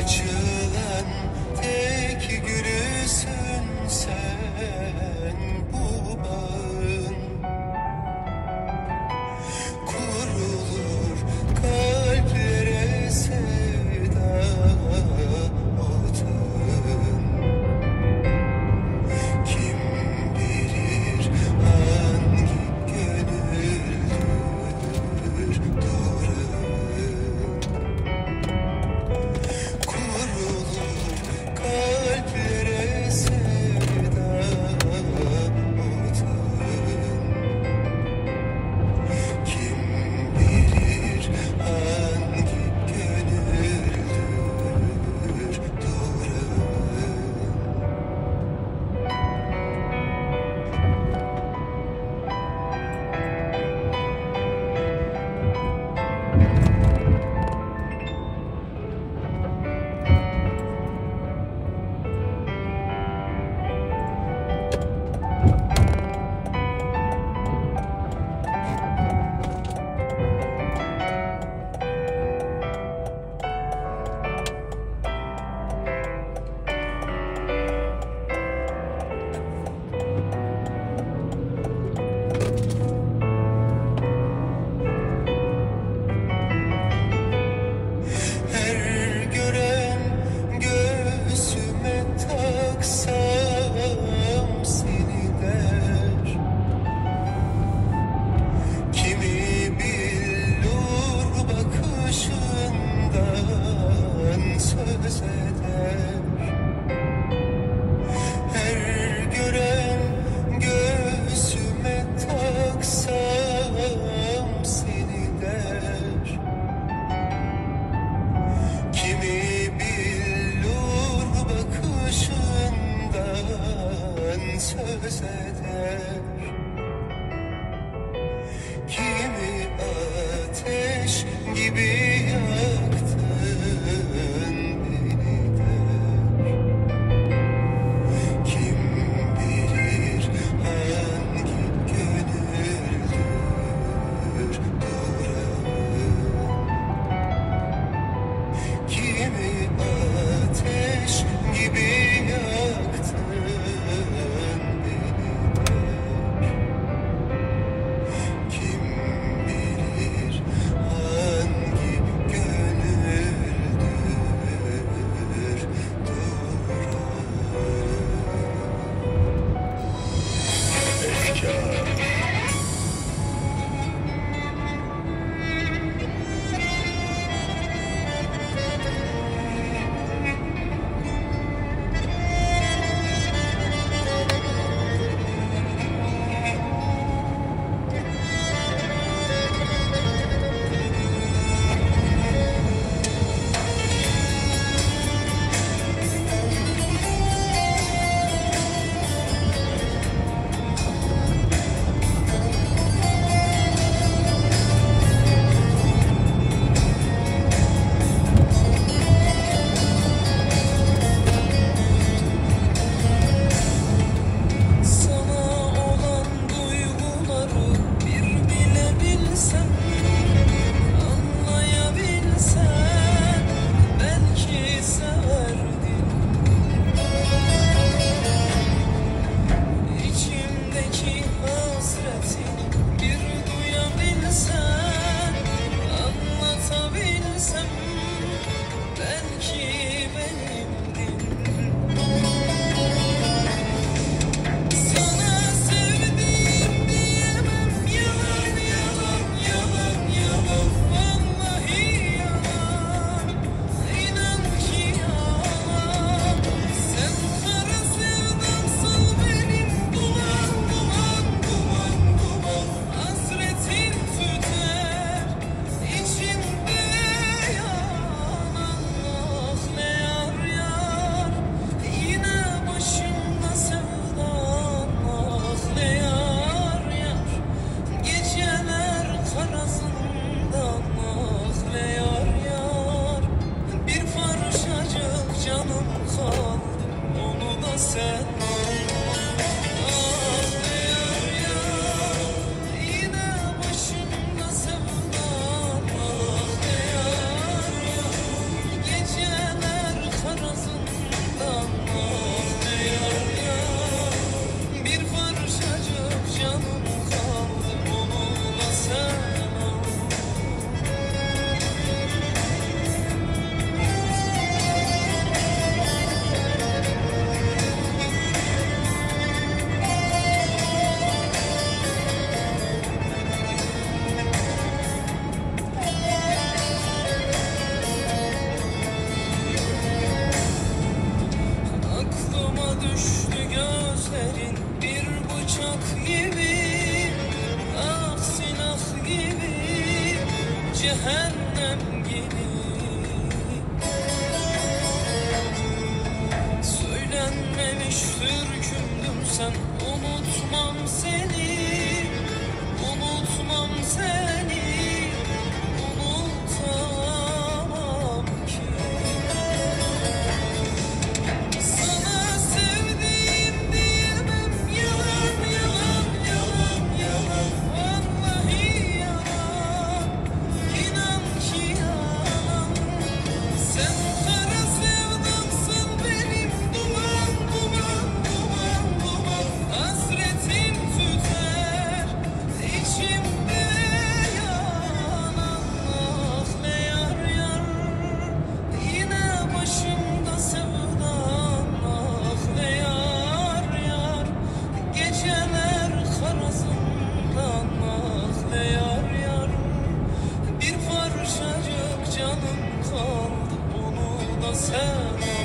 Açılan tek gülüsün sen bu bağın. Kurulur kalplere sevda atın. Kim bilir hangi gönüldür durun. Kurulur kalplere sevda atın. Kim bilir hangi gönüldür durun. Her gören göğsüme taksam seni der. Kimi billur bakışından söz eder. Her gören göğsüme taksam seni der. Kimi billur bakışından söz eder. Kimi ateş gibi yaktın beni der. Kim bilir hangi gönüldür duran. Kimi ateş gibi yaktın beni der. Kim bilir hangi gönüldür duran. Geceler cehennem gibi. Söylenmemiş türkümdüm sen, unutmam seni, unutmam seni, unutamam ki. Sana sevdiğim diyemem, yalan yalan yalan yalan, vallahi yalan, inan ki yalan. Sen kara sevdamsın benim, duman duman duman duman, hasretin tüter içimde yanan. Ah ne yar yar, yine başımda sevdan. Ah ne yar yar, geceler karazından. Ah ne yar yar, bir parçacık canım kaldı, onu da sen al.